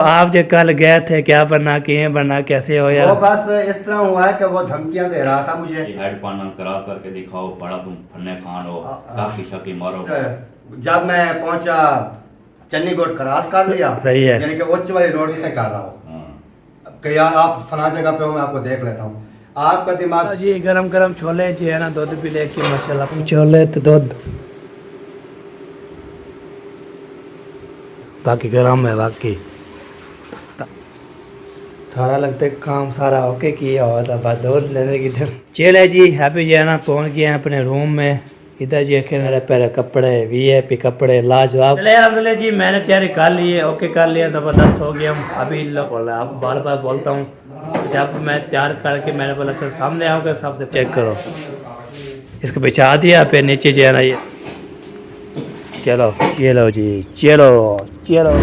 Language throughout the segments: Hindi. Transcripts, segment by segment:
आप जो कल गए थे क्या बनना किए बनना कैसे हो यार? वो बस इस तरह हुआ है कि वो धमकियां दे रहा था मुझे। हेड पाना क्रॉस करके दिखाओ, बड़ा तुम फन्ने खान हो, काफी शाकी मारो। जब मैं पहुंचा चन्नीगढ़ क्रॉस कर लिया, सही है। यानी कि उच्च वाली रोड से कर रहा हूँ कि यार आप फला जगह पे हो, मैं आपको देख लेता हूँ। आपका दिमाग जी गरम गरम छोले जी है ना, दूध भी लेके माशाल्लाह छोले तो दूध बाकी गरम है बाकी सारा लगता है काम सारा ओके किया हुआ था बात दूध लेने की तरफ। चले जी हैप्पी जो है ना पहुँच गए हैं अपने रूम में। इधर जी मेरे पहले कपड़े वीआईपी कपड़े लाजवाब। चले अलहमदुलिल्लाह जी मैंने तैयारी कर ली है, ओके कर लिया, ज़बरदस्त हो गया हूँ। अभी लोग बोल रहे हैं, आप बार बार बोलता हूँ जब मैं तैयार करके मैंने बोला चल सामने आऊँगा सबसे चेक करो, इसको बिछा दिया फिर नीचे जो है ना ये चलो चलो जी चलो चलो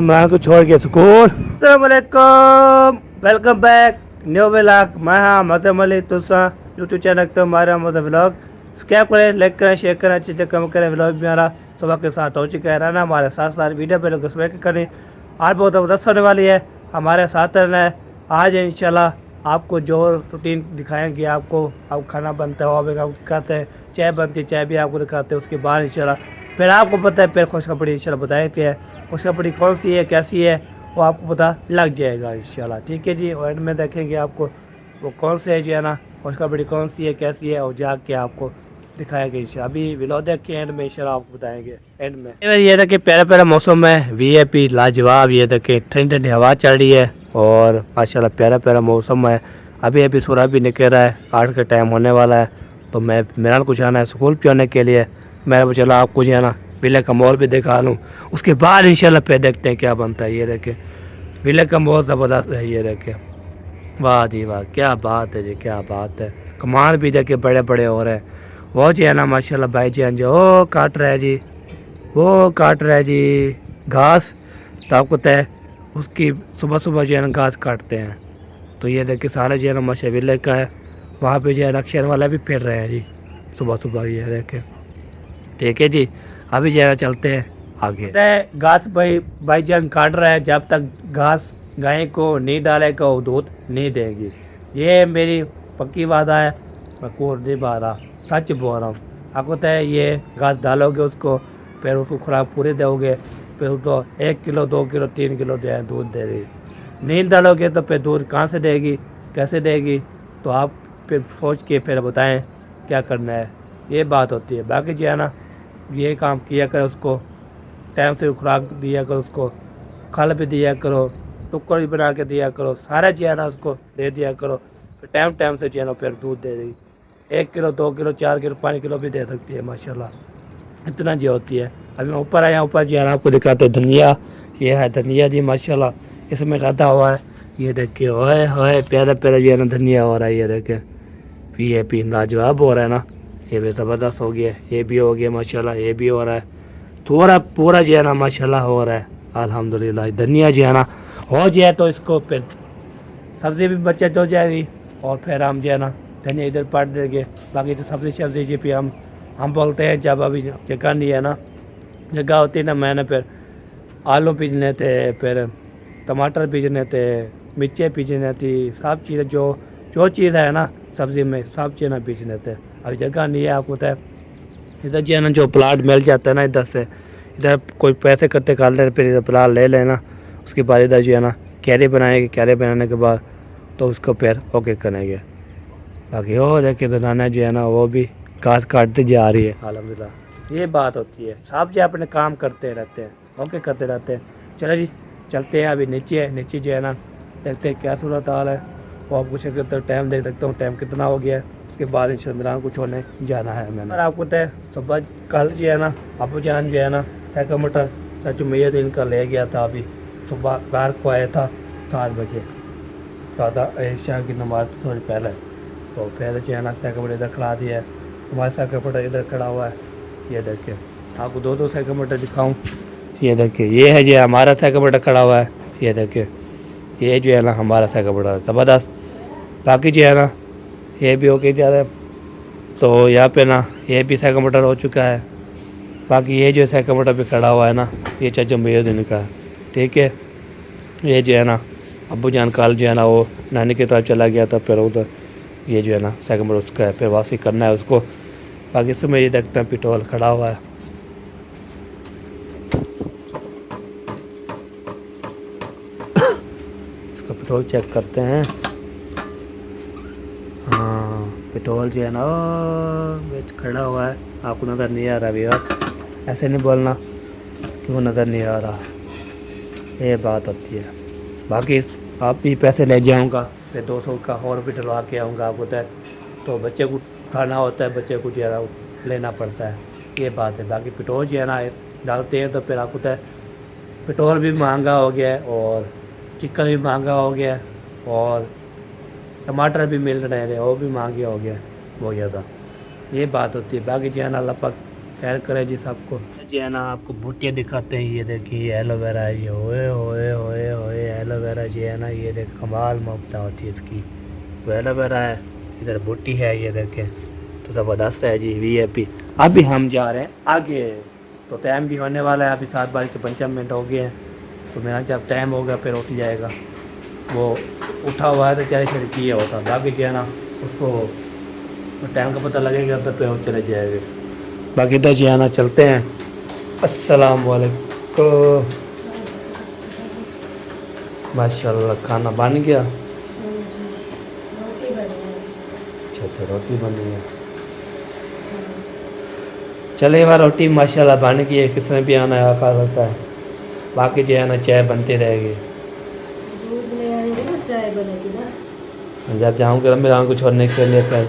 माँ को छोड़ के स्कूल। अस्सलामुअलैकुम, वेलकम बैक न्यू व्लॉग। मैं हाँ मज़म अली तुसा यूट्यूब चैनल तो हमारा मज़म व्लॉग सब्सक्राइब करें, लाइक करें, शेयर करें, अच्छे अच्छे कम करें। व्लॉग भी हमारा सुबह के साथ हो चुका है, रहना हमारे साथ साथ वीडियो पे लोग सब्सक्राइब करें। आज बहुत ज़बरदस्त होने वाली है, हमारे साथ रहना है। आज इंशाल्लाह आपको जो रूटीन दिखाएंगे, आपको अब खाना बनता है वो भी आपको दिखाते हैं, चाय बनती है चाय भी आपको दिखाते हैं। उसके बाद इंशाल्लाह फिर आपको पता है फिर खुशखबरी इंशाल्लाह बताएंगे है, खुशखबरी कौन सी है कैसी है वो आपको पता लग जाएगा इंशाल्लाह। ठीक है जी, और एंड में देखेंगे आपको वो कौन से है जो है ना खुशखबरी कौन सी है कैसी है, और जाके आपको दिखाएंगे इंशाल्लाह। अभी विलो देख के एंड में इंशाल्लाह आपको बताएंगे एंड में। ये देखिए प्यारा प्यारा मौसम है, वीआईपी लाजवाब। ये देखिए ठंडी ठंडी हवा चल रही है और माशाल्लाह प्यारा प्यारा मौसम है। अभी अभी सूरज भी निकल रहा है, 8 का टाइम होने वाला है, तो मैं मेरा कुछ आना है स्कूल पहुँचने के लिए। मैं चला आपको जो है ना विले का मॉल भी दिखा लूँ, उसके बाद इंशाल्लाह पे देखते हैं क्या बनता है। ये देखे विले का मॉल ज़बरदस्त है, ये देखे वाह जी वाह क्या बात है जी क्या बात है। कमाल भी देखे बड़े बड़े हो रहे हैं वो जी है ना माशाल्लाह। भाई जी जो वो काट रहा है जी, वो काट रहा है जी घास, तो आपको तय उसकी सुबह सुबह जो है ना घास काटते हैं। तो ये देखिए सारे जो है ना माशा विले का है, वहाँ पे जो है रक्षण वाला भी फिर रहे हैं जी सुबह सुबह। ये देखे ठीक है जी, अभी जरा चलते हैं आगे। घास भाई जान काट रहा है, जब तक घास गाय को नहीं डालेगा वो दूध नहीं देगी। ये मेरी पक्की वादा है, मैं कोट नहीं पा रहा, सच बोल रहा हूँ। आपको तो है ये घास डालोगे उसको फिर उसको खुराक पूरी दोगे, फिर उसको 1 किलो 2 किलो 3 किलो दूध दे देगी। नहीं डालोगे तो फिर दूध कहाँ से देगी कैसे देगी, तो आप फिर सोच के फिर बताएं क्या करना है, ये बात होती है। बाकी जो है ना ये काम किया कर, उसको टाइम से खुराक दिया करो, उसको खल भी दिया करो, टुकड़ भी बना के दिया करो, सारा जो है ना उसको दे दिया करो। फिर टाइम टाइम से जो है ना फिर दूध दे देगी। 1 किलो 2 किलो 4 किलो 5 किलो भी दे सकती है माशाल्लाह, इतना जो होती है। अभी मैं ऊपर आया, ऊपर जो है ना आपको दिखाते हैं धनिया। ये है धनिया जी माशाल्लाह, इसमें रधा हुआ है। ये देखिए ओए होए प्यारा प्यारा जो है ना धनिया हो रहा है। ये देखे ये पी लाजवाब हो रहा है ना, ये भी ज़बरदस्त हो गया, ये भी हो गया माशाल्लाह, ये भी हो रहा है थोड़ा पूरा जो है ना माशाल्लाह हो रहा है अल्हम्दुलिल्लाह। धनिया जो है ना हो जाए तो इसको फिर सब्ज़ी भी बचत हो जाएगी, और फिर हम जो है ना धनिया इधर पट देंगे। बाकी तो सब्ज़ी जी फिर हम बोलते हैं जब अभी जगह नहीं है ना, जगह होती ना मैंने फिर आलू बीजने थे, फिर टमाटर बीजने थे, मिर्चें बीजने थी, सब चीज़ें जो चीज़ है ना सब्ज़ी में सब चीज़ ना बीजने थे। अभी जगह नहीं है, आपको तो इधर जो है ना जो प्लाट मिल जाता है ना, इधर से इधर कोई पैसे इकट्ठे कर ले फिर इधर प्लाट ले लेना, उसके बाद इधर जो है ना क्यारी बनाएंगे, क्यारी बनाने के बाद तो उसको फिर ओके करेंगे। बाकी हो जाए कि जनाना जो है ना वो भी घास काटती जा रही है अल्हम्दुलिल्लाह। ये बात होती है, सब जो अपने काम करते रहते हैं, ओके करते रहते हैं। चलो जी चलते हैं, अभी नीचे है, नीचे जो है ना देखते हैं क्या सूरत हाल है। वो आपको चेक करते हो, टाइम देख सकता हूँ टाइम कितना हो गया है। उसके बाद इंशाल्लाह कुछ होने जाना है मैंने। और आपको तय सुबह कल जो है ना अबू जान जो है ना साइकिल मोटर चाचू मैया दिन का ले गया था। अभी सुबह बाहर को आया था 7 बजे, तो शाह की नमाज थोड़ी पहले, तो फिर जो है ना साइकिल मोटर इधर खड़ा दिया है। हमारा साइकिल मोटर इधर खड़ा हुआ है। ये देखिए आपको दो साइकिल मोटर दिखाऊँ, ये देखिए ये है जो हमारा साइकिल मोटर खड़ा हुआ है। ये देखिए ये जो है ना हमारा साइकिल मोटर ज़बरदस्त। बाकी जो है ना ये भी हो गई ज़्यादा, तो यहाँ पे ना ये भी साइकिल मोटर हो चुका है। बाकी ये जो है कंप्यूटर पे खड़ा हुआ है ना, ये चाचा मेहदीन का है, ठीक है। ये जो है ना अब्बू जान कल जो है ना वो नानी की तरफ चला गया था, फिर उधर ये जो है ना सेकंड उसका है, फिर वापसी करना है उसको। बाकी इसमें ये देखते हैं पेट्रोल खड़ा हुआ है। इसका पेट्रोल चेक करते हैं। हाँ पेट्रोल जो है ना बीच खड़ा हुआ है, आपको नज़र नहीं आ रहा भैया, ऐसे नहीं बोलना कि वो नज़र नहीं आ रहा, ये बात होती है। बाकी आप भी पैसे ले जाऊँगा, फिर 200 का और भी डलवा के आऊँगा आपको तय, तो बच्चे को खाना होता है, बच्चे को जो है लेना पड़ता है, ये बात है। बाकी पेट्रोल जो है ना डालते हैं तो फिर आपको तय पेट्रोल भी महंगा हो गया है और चिकन भी महंगा हो गया है और टमाटर भी मिल रहे हैं वो भी महंगे हो गया बहुत ज़्यादा, ये बात होती है। बाकी जो है ना अल्लाह पाक खैर करे जी सबको। जो है ना आपको बूटियाँ दिखाते हैं, ये देखिए एलोवेरा है, ये होए होए होए होए एलोवेरा जो है ना ये देख कमाल ममता होती है इसकी, वो एलोवेरा है, इधर बूटी है, ये देखें तो ज़बरदस्त है जी। VIP अभी हम जा रहे हैं आगे, तो टाइम भी होने वाला है, अभी 7:55 हो गए हैं, तो मेरा जब टाइम होगा फिर उठ जाएगा। वो उठा हुआ है तो चाहे शरीर किया होता, बाकी जो है ना उसको टाइम का पता लगेगा तो फिर वो चले जाएगा। बाकी तो जो है ना चलते हैं। अस्सलाम वालेकुम। माशाल्लाह खाना बन गया। अच्छा रोटी बनी है, चले बार रोटी माशाल्लाह बन गई है, किसने भी आना है खा सकता है। बाकी जो है ना चाय बनती रहेगी, दूध ले आएंगे ना, चाय बनेगी ना। जब जाऊँगा मेरा कुछ छोड़ने के लिए फिर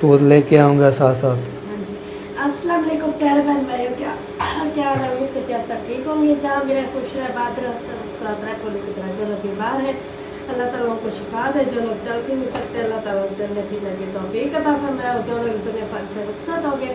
दूध लेके आऊँगा साथ साथ। अस्सलाम वालेकुम प्यारे बहन भाइयों, क्या क्या रही तो क्या सब ठीक होंगे, जहाँ मेरा खुश रहे बात रहे को लेकर जो लोग बीमार है अल्लाह ताला उनको शिफा दे, जो लोग चल भी नहीं सकते अल्लाह ताला जन्नत की लगे तौफीक अता फरमाए, जो लोग दुनिया फर्क से रुखसत हो गए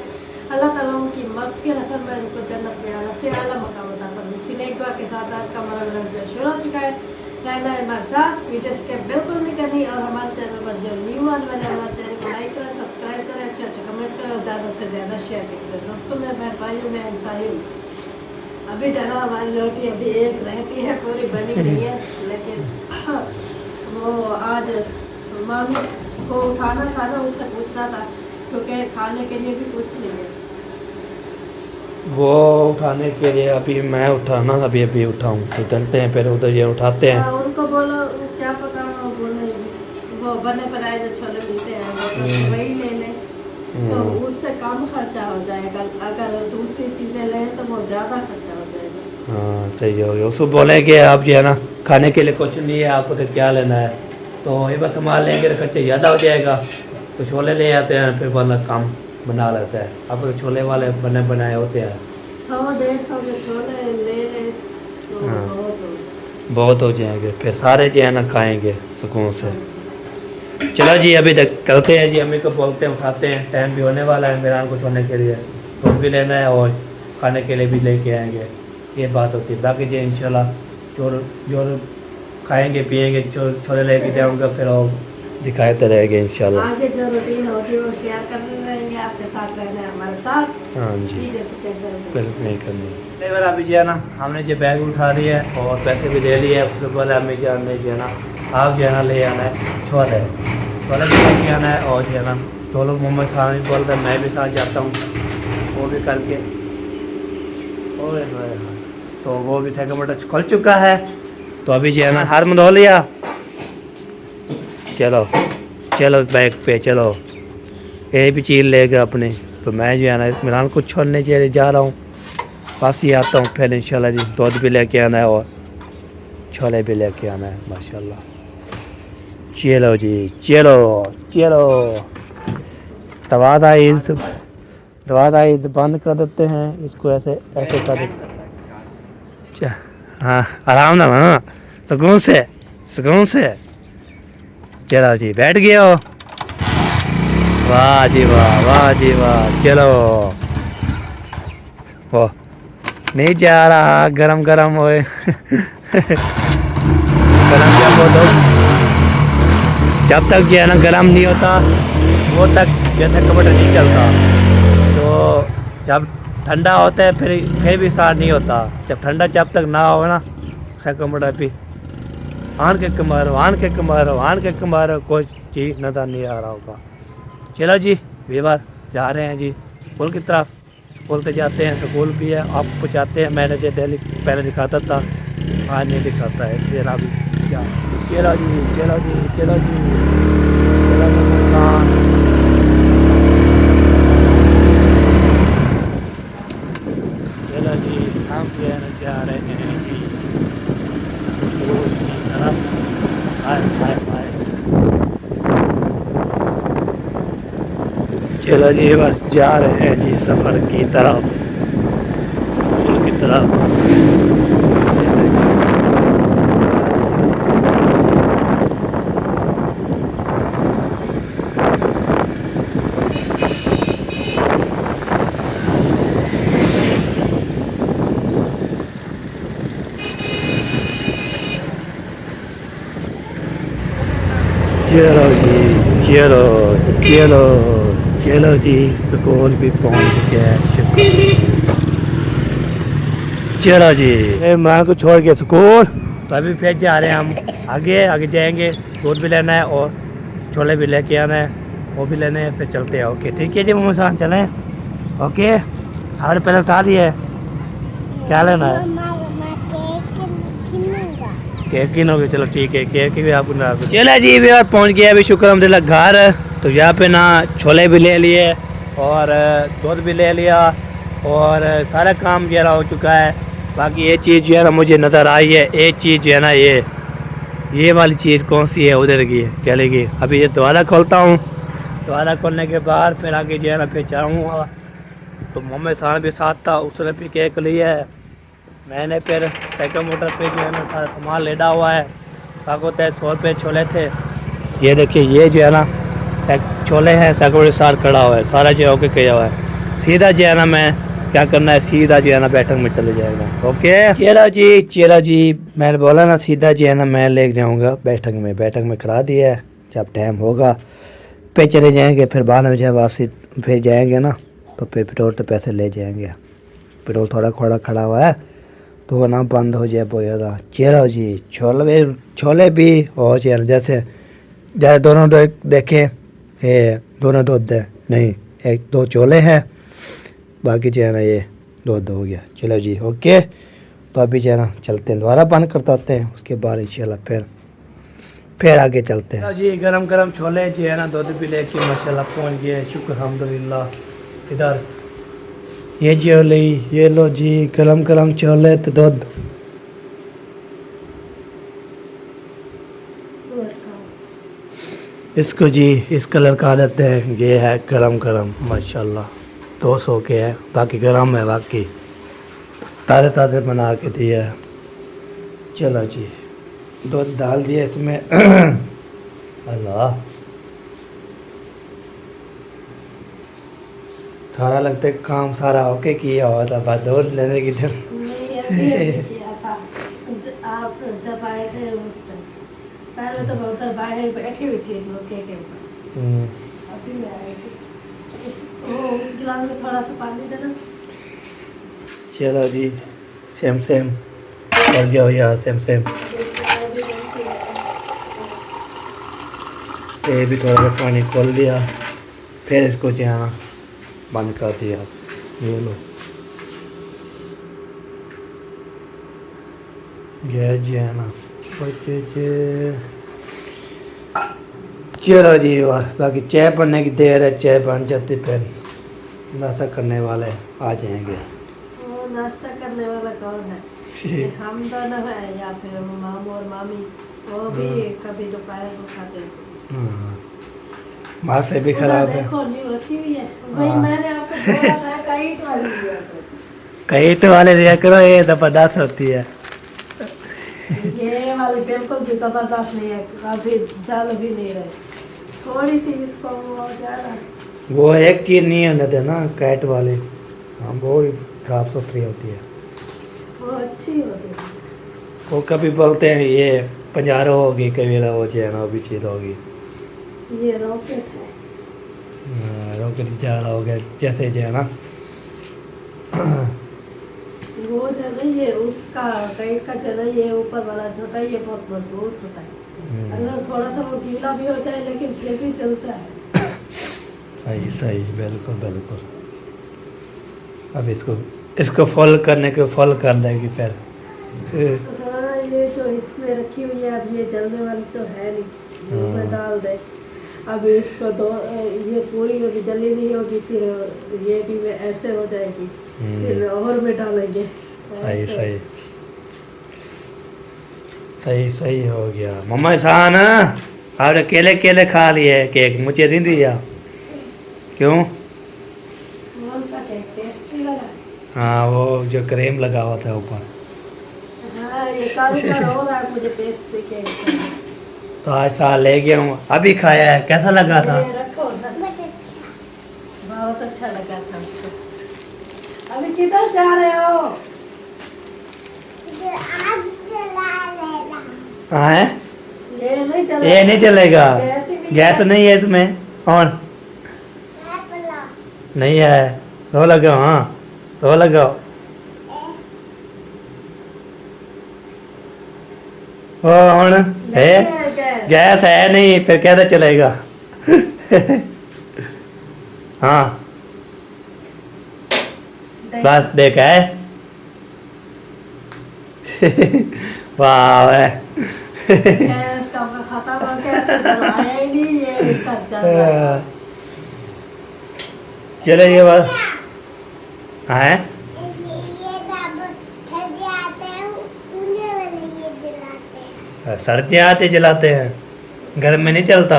अल्लाह ताला उनकी मग़फ़िरत फरमाए, उनको जन्नत में आला से आला मकाम अता फरमाए। फिर एक दुआ के साथ आज का हमारा लंच शुरू हो चुका है। रहना है हमारे साथ, वीडियो स्किप बिल्कुल नहीं करनी, और हमारे चैनल पर जो न्यू आने वाले हमारे चैनल को लाइक करें, सब्सक्राइब करें, अच्छे कमेंट करें और ज़्यादा से ज़्यादा शेयर करें। दोस्तों मैं बहन भाइयों में इंसानी हूँ, अभी जाना हमारी रोटी अभी एक रहती है, पूरी बनी नहीं है, लेकिन वो आज मामी को खाना उनसे पूछना था क्योंकि खाने के लिए भी कुछ नहीं है। वो उठाने के लिए अभी मैं उठाना अभी उठाऊँ तो चलते हैं, फिर उधर ये उठाते हैं। उनको बोलो क्या पकाना, बोले वो बने बनाए जो छोले मिलते हैं वो वही ले लें, तो उससे कम खर्चा हो जाएगा, अगर दूसरी चीज़ें लें तो वो ज़्यादा खर्चा हो जाएगा। हाँ सही हो गया, उसको बोले कि आप जो है ना खाने के लिए कुछ नहीं है, आपको तो क्या लेना है, तो ये बस सामान लेंगे तो खर्चा ज़्यादा हो जाएगा, तो छोले ले आते हैं, फिर बंदा काम बना लेता है। अब तो छोले वाले बने बनाए होते हैं, 100-150 के छोले ले लें तो हाँ बहुत हो जाएंगे, फिर सारे जो है ना खाएँगे सुकून से। चलो जी अभी तक करते हैं जी, अम्मी को बोलते हैं उठाते हैं, टाइम भी होने वाला है मेरा कुछ होने के लिए, दूध भी लेना है और खाने के लिए भी लेके आएंगे, ये बात होती है। बाकी जी इंशाल्लाह जो खाएंगे पिएंगे छोले लेके जाऊँगा, फिर और दिखाते रहेंगे इंशाल्लाह। आगे जो रूटीन होगी वो शेयर करते रहेंगे, आपके साथ रहना है हमारे साथ। हाँ जी बिल्कुल बिल्कुल नहीं करनी। कई बार अभी जो है ना हमने जो बैग उठा रही है और पैसे भी दे लिए, उसके बाद अम्मी जान ने जो है ना आप जो है ना ले आना है छोले भी लेके आना है, और जो है ना दो लोग मोहम्मद साहब भी बोलते हैं, मैं भी साथ जाता हूँ वो भी करके। और तो वो भी सेकंड बटन खुल चुका है, तो अभी जो है ना हार में धो लिया, चलो बैग पे चलो, ये भी चीज़ लेगा अपने, तो मैं जो है ना इमरान को छोड़ने के जा रहा हूँ, वापसी आता हूँ फिर इंशाल्लाह जी। दूध भी लेके आना है और छोले भी लेके आना है माशाल्लाह। चलो जी चलो दवा ईद बंद कर देते हैं, इसको ऐसे कर देते। हाँ आराम ना, हाँ सुकून से चलो जी बैठ गए हो, वाह जी वाह। चलो वो नहीं जा रहा, गरम होए गरम क्या बोलो, जब तक जो है ना गरम नहीं होता वो तक जैसे कंप्यूटर नहीं चलता, तो जब ठंडा होता है फिर भी सार नहीं होता। जब तक ना हो ना सेकंड भी आन के मारो कोई चीज़ नज़र नहीं आ रहा होगा। चलो जी वीवर जा रहे हैं जी स्कूल की तरफ। स्कूल पे जाते हैं, स्कूल भी है, आप पहुँचाते हैं। मैंने जो डेली पहले दिखाता था आज नहीं दिखाता है, इसलिए ना भी क्या। चलो जी हम जा रहे हैं जी स्कूल की तरफ। हाय चलो जी बस जा रहे हैं जी सफ़र की तरफ, स्कूल की तरफ। चलो जी स्कूल भी पहुंच गया। शुक्र। चलो जी माँ को छोड़ के स्कूल, तो अभी फिर जा रहे हैं हम आगे जाएंगे। दूध भी लेना है और छोले भी लेके आना है, वो भी लेने हैं, फिर चलते हैं। ओके ठीक है जी मम्मा साहब चलें। ओके हमारे पहले उठा दिए, क्या लेना है? केक किनोगे? चलो ठीक है केक भी आपको ना। चलो जी भी और पहुँच गया अभी शुक्र अल्हम्दुलिल्लाह घर। तो यहाँ पे ना छोले भी ले लिए और दूध भी ले लिया और सारा काम जो है ना हो चुका है। बाकी ये चीज़ जो है ना मुझे नज़र आई है, एक चीज़ जो है ना ये वाली चीज़ कौन सी है उधर की चलेगी। अभी ये दोबारा खोलता हूँ, दोबारा खोलने के बाद फिर आगे जो है ना फिर जाऊँगा। तो मम्मी साहब भी साथ था, उसने भी केक लिया है। मैंने फिर सेकंड मोटर पे जो है ना सारा सामान लेडा हुआ है। काको होता है 100 रुपये छोले थे। ये देखिए ये जो है ना छोले हैं, सेकंड सार खड़ा हुआ है, सारा जो होके किया हुआ है। सीधा जो है ना मैं क्या करना है, सीधा जो है ना बैठक में चले जाएगा। ओके चेरा जी मैंने बोला ना सीधा जो है ना मैं ले जाऊँगा बैठक में करा दिया है। जब टाइम होगा पे चले जाएंगे, फिर बाद में जब वापसी फिर जाएंगे ना तो फिर पेट्रोल के पैसे ले जाएंगे। पेट्रोल थोड़ा खड़ा हुआ है तो ना बंद हो जाए बहुत ज़्यादा। चलो जी छोले भी और जैसे दोनों देखें दोनों दूध नहीं, एक दो छोले हैं, बाकी जो है ना ये दूध हो गया। चलो जी ओके तो अभी जो है ना चलते हैं, दोबारा बंद करते होते हैं, उसके बाद इंशाल्लाह फिर आगे चलते हैं। जी गरम छोले जो है ना दूध भी लेके माशाल्लाह पहुँच गए। शुक्र अल्हम्दुलिल्लाह। इधर ये लो जी गरम छोले तो दूध। इसको जी इस कलर का देते हैं, ये है गरम माशाल्लाह 200 के है, बाकी गरम है, बाकी ताज़े बना के दिया है। चलो जी दूध डाल दिया इसमें। अल्लाह सारा लगता है काम सारा ओके किया हुआ था, बाद दूध लेने की तरफ किया था। आप जब आए थे उस टाइम पहले तो बहुत बाहर बैठी हुई थी लोग के ऊपर, अभी मैं आई थी। उस गिलास में थोड़ा सा पानी देना। चलो जी सेम और जाओ यार सेम ये भी थोड़ा सा पानी खोल दिया, फिर इसको यहाँ बंद कर दिया। ये लो गैस जो है ना चलो जी और बाकी चाय बनने की देर है, चाय बन जाती फिर नाश्ता करने वाले आ जाएंगे। वो नाश्ता करने वाला कौन है? हम दोनों हैं या फिर मामू और मामी, वो भी कभी दोपहर को खाते हैं। माँ से भी खराब है। देखो न्यू रखी हुई है भाई, मैंने आपको बोला था काइट वाली लिया करो। काइट वाले लिया करो, ये जबरदस्त होती है। ये वाली बिल्कुल भी जबरदस्त नहीं है, अभी जल भी नहीं रही, थोड़ी सी इसको वो ज़्यादा। वो एक चीज़ नहीं होने देना कैट वाली, हाँ वो साफ सुथरी होती है, वो अच्छी होती है। वो कभी बोलते हैं ये पंजारो होगी, कभी वो जो है ना वो भी चीज़ होगी। ये रॉकेट है, रॉकेट जा रहा हो गया जैसे जो है ना वो जो है ना ये उसका टाइट का जो है ना ये ऊपर वाला जो होता है ये बहुत मजबूत होता है। अगर थोड़ा सा वो गीला भी हो जाए लेकिन फिर भी चलता है। सही सही, बिल्कुल बिल्कुल। अब इसको फॉल करने के फॉल कर देगी फिर। हाँ ये जो इसमें रखी हुई है अब ये जलने वाली तो है नहीं, इसमें डाल दे। अब इसको ये पूरी अभी जली नहीं होगी, फिर ये भी ऐसे हो जाएगी, फिर और में डालेंगे। सही सही सही सही हो गया। मम्मा सान आपने केले केले खा लिए केक, मुझे नहीं दिया क्यों? कौन सा केक टेस्टी लगा? हाँ वो जो क्रीम लगा हुआ था ऊपर। हाँ ये कल का रो रहा है मुझे पेस्ट्री केक। तो आज साल ले गया हूँ, अभी खाया है, कैसा लगा था? ये रखो ना। बहुत अच्छा लगा था उसको। अभी किधर जा रहे हो? हाँ है? ये नहीं चलेगा। ये नहीं चलेगा, गैस ही नहीं गैस नहीं है इसमें। और नहीं है, रो लगाओ। हाँ रो लगाओ। ओ हूँ है, गैस। गैस है नहीं, फिर कैसे चलेगा? हाँ बस देखा है। वाह है। गैस का खत्म हो गया तो जलाया ही नहीं, ये इसका चल रहा है। चलो ये बस है। सर्दियाँ आते जलाते हैं, घर में नहीं चलता।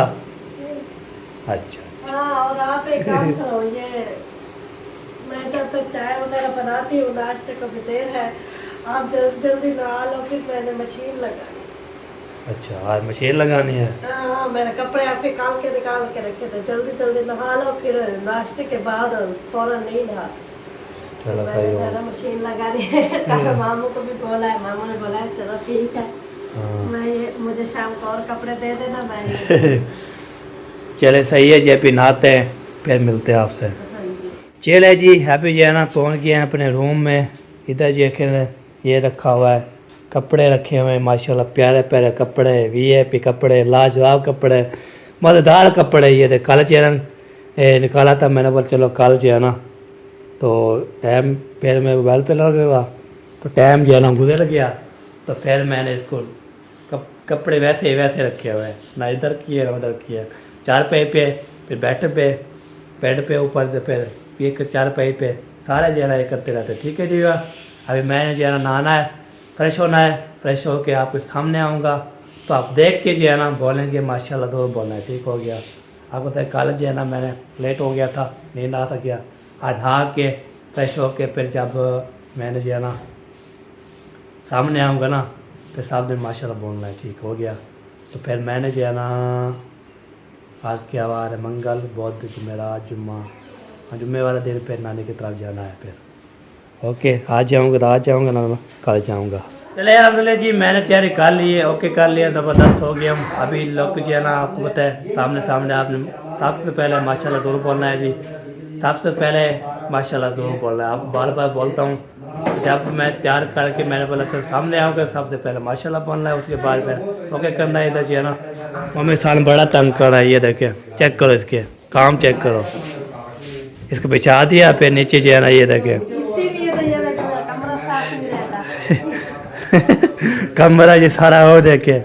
अच्छा हाँ और आप एक काम करो, ये मैं जब तक चाय वगैरह बनाती हूँ, नाश्ते को भी देर है, आप जल्दी जल्दी नहा लो, फिर मैंने मशीन लगाई। अच्छा आज मशीन लगानी है। हाँ मैंने कपड़े आपके निकाल के रखे थे, जल्दी जल्दी नहा लो, फिर नाश्ते के बाद फौरन नहीं नहा। चलो मैंने सही ज़रा हो। मशीन लगा दी है। कल मामू को भी बोला है, मामू ने बोला है चलो ठीक है, हाँ। मैं ये मुझे शाम को और कपड़े दे देना, मैं चले सही है जी, अभी नहाते हैं फिर मिलते हैं आपसे। हाँ जी। चले जी हैप्पी जो है ना पहुँच गए हैं अपने रूम में। इधर जी ये रखा हुआ है, कपड़े रखे हुए हैं माशाल्लाह, प्यारे प्यारे कपड़े, वीआईपी कपड़े, लाजवाब कपड़े, मज़ेदार कपड़े। ये थे कल जो निकाला था मैंने, बोला चलो कल जो है ना तो टाइम फिर मैं मोबाइल पे लगेगा तो टाइम जो है ना गुजर गया, तो फिर मैंने इसको कपड़े वैसे वैसे रखे हुए हैं, ना इधर किए ना उधर किए। चारपाई पे फिर बेड पे ऊपर से फिर एक चारपाई पे सारे जो है ना ये करते रहते। ठीक है जी, अभी मैंने जो है ना नहाना है, फ्रेश होना है, फ्रेश होके आपके सामने आऊँगा तो आप देख के जो है ना बोलेंगे माशाल्लाह, तो बोलना है ठीक हो गया। आपको तो कल जो है ना मैंने लेट हो गया था, नहीं नहा सकिया। आज नहा के फ्रेश होके फिर जब मैंने जो है ना सामने आऊँगा ना तो सामने माशाल्लाह बोलना है ठीक हो गया। तो फिर मैंने जो है ना आज क्या वार है, मंगल बुध जुमेरात जुम्मा, जुम्मे वाला दिन फिर नानी की तरफ जाना है। फिर ओके आज जाऊँगा तो आज जाऊँगा ना कल जाऊँगा। चले यार अलहमदुलिल्लाह जी, मैंने तैयारी कर ली है, ओके कर लिया, ज़बरदस्त हो गया हम। अभी लोग जो है ना आपको पता है सामने आपने सबसे पहले माशाल्लाह ज़रूर बोलना है जी, सबसे पहले माशाल्लाह ज़रूर बोलना है। आप बार बार बोलता हूँ, जब मैं तैयार करके मैंने बोला चल सामने आऊँगा सबसे पहले माशाल्लाह बोलना है, उसके बाद फिर ओके करना है। इधर जो है ना मम्मी साल बड़ा तंग कर रहा है, ये देखे चेक करो, इसके काम चेक करो, इसको बिछा दिया फिर नीचे जो है ना ये देखे इसीलिए तो ये लगा मेरा कमरा साफ नहीं रहता। कमरा जी सारा हो देखे।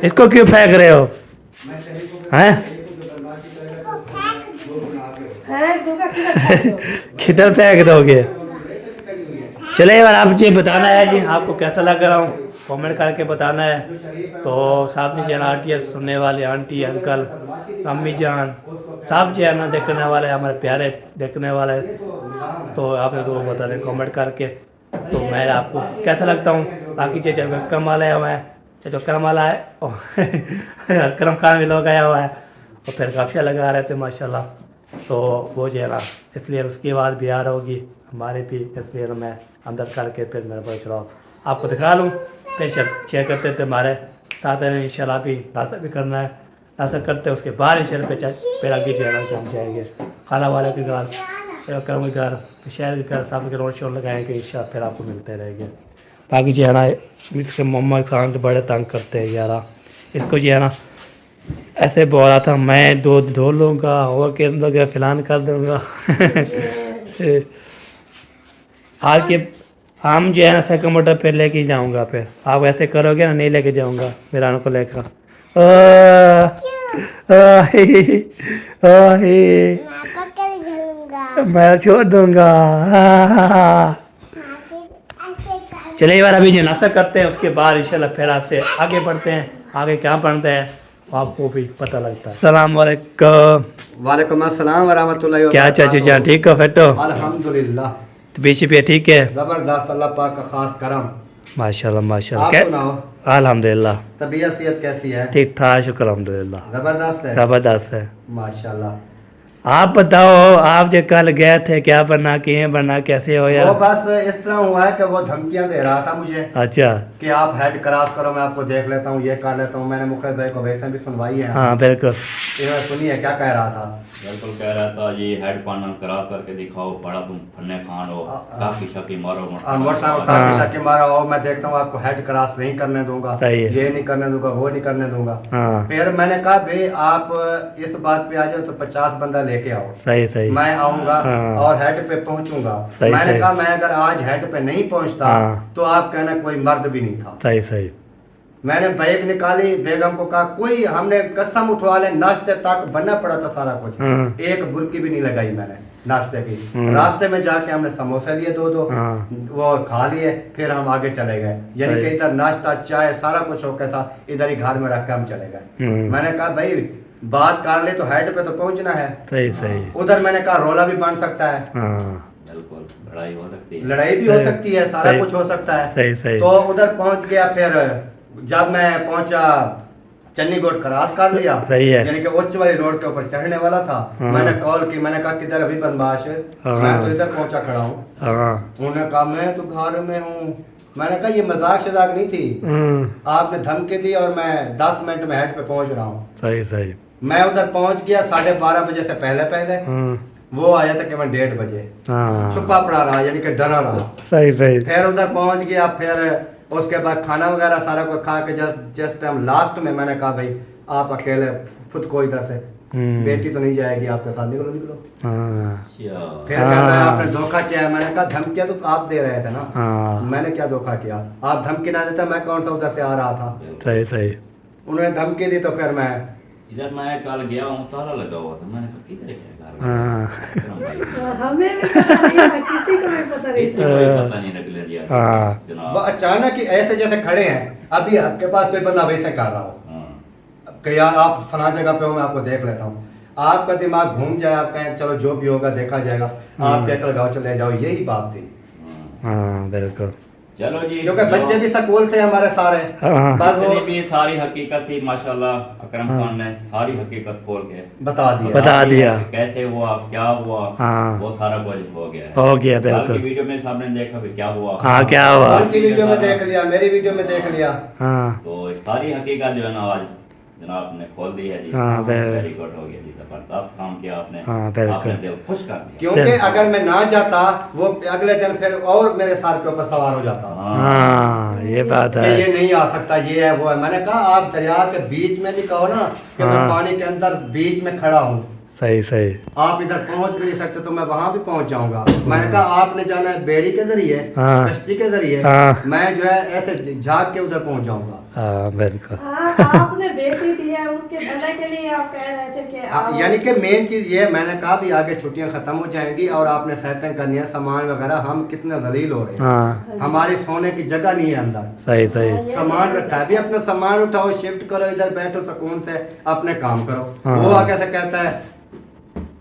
इसको क्यों फेंक रहे हो हैं? किधर फेंक दोगे? चले यार आप जी बताना है जी आपको कैसा लग रहा हूँ, कमेंट करके बताना है। तो साहब जी आंटी सुनने वाले, आंटी अंकल अम्मी जान सब जो है ना देखने वाले, हमारे प्यारे देखने वाले, तो आपने तो बता दें कमेंट करके। तो मैं आपको कैसा लगता हूँ। बाकी जो कम वाला आया हुआ है, जो करम वाला है करम खान भी लोग आया हुआ है, और फिर काफ़ी लगा रहे थे माशाल्लाह। तो वो जो है ना इसलिए उसकी आवाज़ भी आ रही होगी हमारे भी, इसलिए ना मैं अंदर करके फिर मेरे पास चलाओ आपको दिखा लूँ। फिर शेयर करते थे हमारे साथ में इंशाल्लाह भी नाश्ता भी करना है, नाश्ता करते उसके बाद इंशाल्लाह पे फिर आगे जो है ना हम जाएंगे खाना वाले के साथ। फिर करूँगा घर शहर के घर सामने के रोड शो लगाएंगे इंशाल्लाह, फिर आपको मिलते रहेंगे। बाकी जो है ना इसके मम्मा खान बड़े तंग करते हैं यार, इसको जो है ना ऐसे बोल रहा था मैं दूध धो लूँगा और के अंदर फिलान कर दूँगा। आज के हम जो है ना सेकंड मोटर पे लेके जाऊँगा, फिर आप ऐसे करोगे ना नहीं लेके जाऊँगा मेरा को लेकर। मैं छोड़ दूँगा। चलिए बार अभी जो नाश्ता करते हैं उसके बाद इंशाल्लाह फिर आपसे आगे बढ़ते हैं, आगे क्या पढ़ते हैं आपको भी पता लगता है। सलाम वालेकुम। वालेकुम अस्सलाम वरहमतुल्लाहि क्या चाची जान ठीक हो फेटो? अल्हम्दुलिल्लाह तबीयत पे ठीक है? जबरदस्त, अल्लाह पाक का खास करम। माशाल्लाह माशाल्लाह। आप सुनाओ, अल्हम्दुलिल्लाह तबीयत सेहत कैसी है? ठीक ठाक शुक्र अल्हम्दुलिल्लाह जबरदस्त है, जबरदस्त है। माशाल्लाह। आप बताओ आप जो कल गए थे क्या बना किए बना कैसे हो वो यार? बस इस तरह हुआ है कि वो धमकियां दे रहा था मुझे अच्छा कि आप हेड क्रॉस करो, मैं आपको देख लेता हूँ, ये कर लेता हूँ। मैंने मुखलिस भाई को वैसे भी सुनवाई है। हाँ बिल्कुल। इन्होंने सुनी है क्या कह रहा था? बिल्कुल कह रहा था ये हेड पाना क्रॉस करके दिखाओ, बड़ा तुम फन्ने खान हो, काफी शकी मारो मोटा उठा हाँ। के मारा हो, मैं देखता हूँ आपको हेड क्रॉस नहीं करने दूंगा, सही है। ये नहीं करने दूंगा, वो नहीं करने दूंगा। हाँ फिर मैंने कहा भाई आप इस बात पे आ जाओ तो 50 बंदा लेके आओ, सही सही। मैं आऊंगा हाँ। और हेड पे पहुंचूंगा। सही, मैंने सही। कहा मैं अगर आज हेड पे नहीं पहुंचता हाँ। तो आप कहना कोई मर्द भी नहीं था। सही सही। मैंने बाइक निकाली, बेगम को कहा कोई, हमने कसम उठवा ले, नाश्ते तक बनना पड़ा था सारा कुछ, हाँ। एक बुर्की भी नहीं लगाई मैंने नाश्ते की। हाँ। रास्ते में जाके हमने समोसे लिए दो हाँ। वो खा लिए, फिर हम आगे चले गए। यानी सही। कि इधर नाश्ता चाय सारा कुछ हो गया था, इधर ही घर में रख के हम चले गए। मैंने कहा भाई बात कर ले तो हेड पे तो पहुंचना है। सही सही। उधर मैंने कहा रोला भी बन सकता है, हाँ बिल्कुल लड़ाई हो सकती है, लड़ाई भी हो सही। सकती है, सारा सही। कुछ हो सकता है। सही सही। तो उधर पहुंच गया। फिर जब मैं पहुंचा चन्नीगढ़ क्रॉस कर लिया, सही है। यानी कि उच्च वाली रोड के ऊपर चढ़ने वाला था। हाँ। मैंने कॉल की, मैंने कहा किधर अभी बदमाश है? हाँ। मैं तो इधर पहुंचा खड़ा हूँ। हाँ उन्होंने कहा मैं तो घर में हूँ। मैंने कहा ये मजाक शजाक नहीं थी, आपने धमकी दी और मैं 10 मिनट में हेड पे पहुंच रहा हूँ। सही सही। मैं उधर पहुंच गया 12:30 बजे से पहले पहले। वो आया तकरीबन 1:30 बजे, हाँ छुपा पड़ा रहा, यानी कि डरा रहा। सही सही। फिर उधर पहुंच गया। फिर उसके बाद खाना वगैरह सारा कुछ खा के जस्ट टाइम लास्ट में मैंने कहा भाई आप अकेले खुद को इधर से, बेटी तो नहीं जाएगी आपके साथ, निकलो निकलो। हाँ अच्छा फिर कहता है आपने धोखा किया है। मैंने कहा धमकियां तो आप दे रहे थे ना, हाँ मैंने क्या धोखा किया? आप धमकी ना देता मैं कौन सा उधर से आ रहा था? सही सही। उन्होंने धमकी दी तो फिर मैं इधर मैं कल गया हूँ, ताला लगा हुआ था, मैंने कहा किधर है घर में? हाँ करम भाई, हमें भी पता नहीं था, किसी को भी पता नहीं किसी था। को भी पता नहीं निकले दिया हाँ। वो जनाब। अचानक ही ऐसे जैसे खड़े हैं, अभी आपके पास कोई बंदा वैसे कर रहा हो हाँ। कि यार आप फला जगह पे हो, मैं आपको देख लेता हूँ। आपका दिमाग घूम जाए, आप कहें चलो जो भी होगा देखा जाएगा, आप कहकर गाँव चले जाओ, यही बात थी। हाँ बिल्कुल। चलो जी, क्योंकि बच्चे भी स्कूल थे हमारे सारे, हाँ बस वो इतनी भी सारी हकीकत थी माशाल्लाह, अकरम खान ने सारी हकीकत खोल के बता दिया। बता दिया। कैसे हुआ, क्या हुआ, हाँ। वो सारा कुछ हो गया है। हो गया कल की बिल्कुल। वीडियो में सामने देखा भी क्या हुआ। हाँ क्या हुआ? उनकी वीडियो में देख लिया, मेरी वीडियो में देख लिया। हाँ तो सारी हकीकत जो है ना आज जनाब ने खोल दी है जी। हाँ, वेरी गुड हो गया जी, जबरदस्त काम किया आपने। हाँ, बिल्कुल। आपने दिल खुश कर दिया। क्योंकि अगर मैं ना जाता वो अगले दिन फिर और मेरे साथ के ऊपर सवार हो जाता हाँ ये बात कि है। ये नहीं आ सकता, ये है वो है। मैंने कहा आप दरिया के बीच में भी कहो ना कि मैं हाँ। पानी के अंदर बीच में खड़ा हूँ, सही सही। आप इधर पहुंच भी नहीं सकते तो मैं वहां भी पहुंच जाऊंगा। मैंने कहा आपने जाना है बेड़ी के जरिए, हाँ। कश्ती के जरिए, हाँ। मैं जो है ऐसे झाग के उधर पहुंच जाऊंगा। हाँ बिल्कुल। हाँ, आपने बेटी दी है, उनके भले के लिए आप कह रहे थे कि आओ। यानी कि मेन चीज ये, मैंने कहा भी आगे छुट्टियां खत्म हो जाएंगी और आपने सेटिंग करनी है सामान वगैरह। हम कितने जलील हो रहे हैं, हाँ हमारी सोने की जगह नहीं है अंदर, सही सही। सामान रखा है। भी अपना सामान उठाओ, शिफ्ट करो, इधर बैठो सुकून से अपने काम करो। हाँ। वो आके से कहता है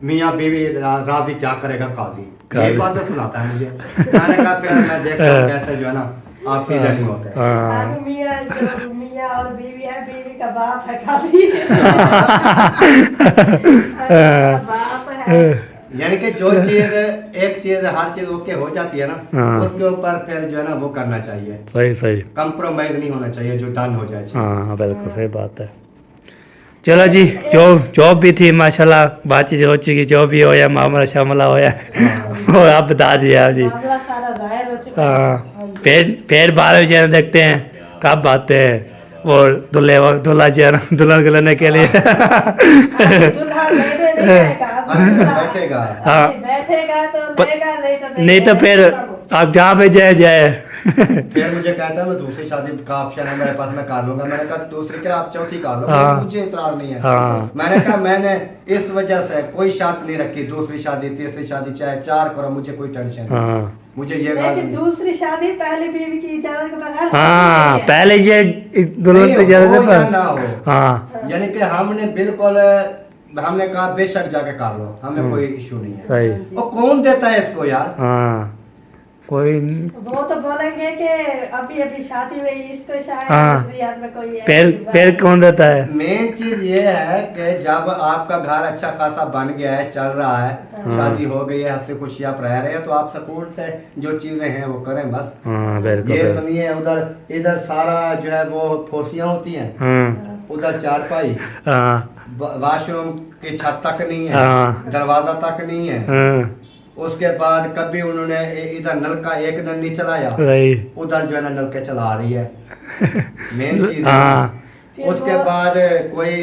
मियाँ बीवी राजी क्या करेगा काजी, ये बात तो सुनाता है मुझे। मैंने कहा फिर मैं देखता हूँ कैसे जो है ना आप सीधे नहीं होते। हाँ अब मियाँ और बीवी है, बीवी का बाप है काजी, बाप है। यानी कि जो चीज एक चीज हर चीज ओके हो जाती है ना, हाँ। उसके ऊपर फिर जो है ना वो करना चाहिए, सही सही। कंप्रोमाइज नहीं होना चाहिए, जो डन हो जाए चीज़। हाँ बिल्कुल सही बात है। चलो जी जॉब भी थी माशाल्लाह बातचीत हो चुकी जो भी हो या मामला शामला हो या वो आप बता दिया जी मामला सारा जाहिर हो चुका है। हाँ हाँ जी। फिर 12 बजे देखते हैं कब आते हैं वो दूल्हा दुल्हन को लेने के लिए दुल्हा लेने नहीं आएगा, अब दुल्हा बैठेगा। हाँ। बैठेगा तो लेगा, नहीं तो फिर आप जहाँ पे जाए फिर मुझे कहता है मैं दूसरी शादी का ऑप्शन है मेरे पास, मैं कर लूंगा। मैंने कहा दूसरी क्या, आप चौथी कर लो। हाँ। मुझे इतराज नहीं है। हाँ। मैंने कहा मैंने इस वजह से कोई शर्त नहीं रखी, दूसरी शादी तीसरी शादी चाहे 4 करो, मुझे कोई टेंशन नहीं। हाँ मुझे ये बात लेकिन नहीं। दूसरी शादी पहली बीवी की इजाजत के बगैर हाँ होती है। पहले ये दुल्हन नहीं पे हो, जाने हो या पर ना हो, हाँ यानी कि हमने बिल्कुल हमने कहा बेशक जाके कर लो, हमें कोई इशू नहीं है। सही वो कौन देता है इसको यार? हाँ कोई वो तो बोलेंगे कि अभी अभी शादी हुई, इसको शायद हाँ। रियाद में कोई ऐसी पैर बात- कौन रहता है मेन चीज ये है कि जब आपका घर अच्छा खासा बन गया है, चल रहा है, शादी हो गई है, हंसी खुशी आप रह रहे हैं, तो आप सुकून से जो चीजें हैं वो करें बस। हाँ बिल्कुल ये तो बिल्कुल। नहीं है उधर इधर सारा जो है वो फोर्सियां होती हैं, हाँ उधर चारपाई, हाँ वॉशरूम की छत तक नहीं है, हाँ। दरवाजा तक नहीं है। हाँ उसके बाद कभी उन्होंने इधर नल का एक दिन नहीं चलाया, सही उधर जो है ना नल के चला रही है। मेन चीज है। हाँ फिर उसके वो बाद कोई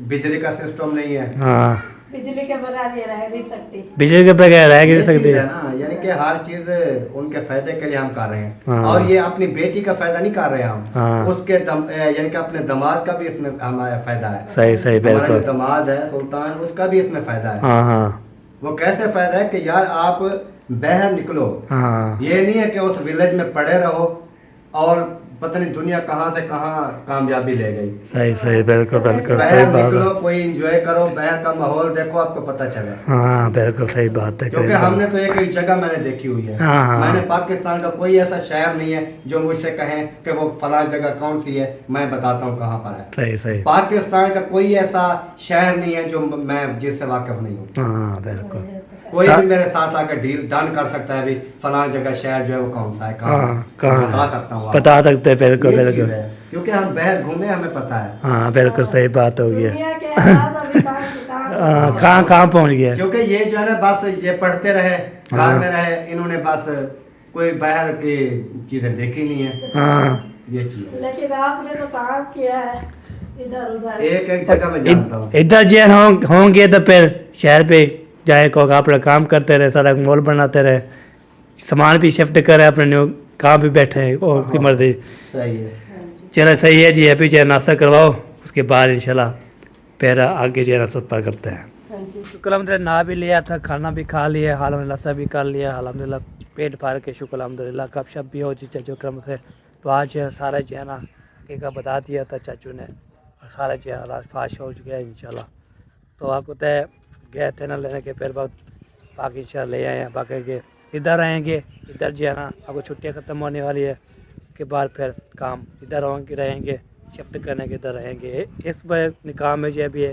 बिजली का सिस्टम नहीं है। हाँ बिजली के बगैर ये रह नहीं सकती। बिजली के बगैर रह ये नहीं चीज सकती है ना, यानी कि हर चीज उनके फायदे के लिए हम कर रहे हैं। हाँ। और ये अपनी बेटी का फायदा नहीं कर रहे हम, हाँ। उसके यानी कि अपने दामाद का भी इसमें हमारा फायदा है। सही सही हमारा जो बिल्कुल दामाद है सुल्तान, उसका भी इसमें फायदा है। हाँ हाँ वो कैसे फायदा है कि यार आप बाहर निकलो, हाँ ये नहीं है कि उस विलेज में पड़े रहो और पता नहीं दुनिया कहाँ से कहाँ कामयाबी ले गई। सही सही बिल्कुल बिल्कुल सही बाहर बात निकलो, है कोई एंजॉय करो, बाहर का माहौल देखो, आपको पता चले। हाँ बिल्कुल सही बात है क्योंकि हमने तो एक एक जगह मैंने देखी हुई है। हाँ, हाँ। मैंने पाकिस्तान का कोई ऐसा शहर नहीं है जो मुझसे कहें कि वो फलां जगह कौन सी है, मैं बताता हूँ कहाँ पर है। सही सही पाकिस्तान का कोई ऐसा शहर नहीं है जो मैं जिससे वाकिफ नहीं हूँ। हाँ बिल्कुल कोई भी मेरे साथ आकर डील डन कर सकता है, अभी फलां जगह शहर जो है वो कौन सा है, कहाँ हाँ है, कहाँ बता सकता हूँ आपको। बता सकते हैं बिल्कुल ये चीज़ बिल्कुल है, क्योंकि हम बाहर घूमे, हमें पता है। हाँ बिल्कुल सही बात हो गई है दुनिया के हालात अभी कहाँ कहाँ कहाँ पहुँच गया क्योंकि ये जो है ना बस ये पढ़ते रहे, घर हाँ। में रहे, इन्होंने बस कोई बाहर की चीजें देखी नहीं है। हाँ ये चीज है। लेकिन आपने तो काम किया है इधर उधर। एक एक जगह में जानता हूँ। इधर जे होंगे तो फिर शहर पे जाए को अपना काम करते रहे, सारा मॉल बनाते रहे, सामान भी शिफ्ट करे, अपने न्यू काम भी बैठे और की मर्जी। सही है। हाँ जी। चलो सही है जी, अभी जो है नाश्ता करवाओ, उसके बाद इंशाल्लाह फिर आगे जो है ना सफर करते हैं। हाँ जी। शुक्र अलहमदिल्ला नहा भी लिया था, खाना भी खा लिया, अलहमदिल्ला नाश्ता भी कर लिया, अलहमदिल्ला पेट भर के शुक्र अलहमदिल्ला कब शब भी हो जी चाचू क्रम से। तो आज जो है सारा जो है ना हकीका बता दिया था चाचू ने, और सारा जो है फाश हो गया इंशाल्लाह। तो आपको तय गए थे ना लेने के, फिर बाकी इंशाल्लाह ले आए हैं। बाकी के इधर रहेंगे, इधर जो है ना आपको छुट्टियाँ ख़त्म होने वाली है, उसके बाद फिर काम इधर होंगे, रहेंगे शिफ्ट करने के इधर रहेंगे। इस बार निकाह में जो भी है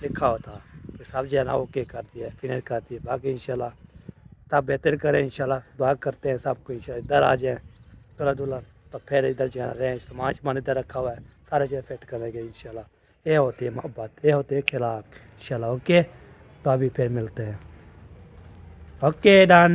लिखा होता कि सब जो है ना ओके कर दिया, फिनिश कर दिया। बाकी इंशाल्लाह तब बेहतर करें, इंशाल्लाह दुआ करते हैं सबको इंशाल्लाह इधर आ जाएँ दूल्हा दुल्हन, तो फिर इधर जो है रहें। सामान इधर रखा हुआ है, सारा जो है फिट करेंगे इंशाल्लाह। ये होती है मोहब्बत, ये होते हैं खिलाफ इंशाल्लाह। ओके तो अभी फिर मिलते हैं। Okay done.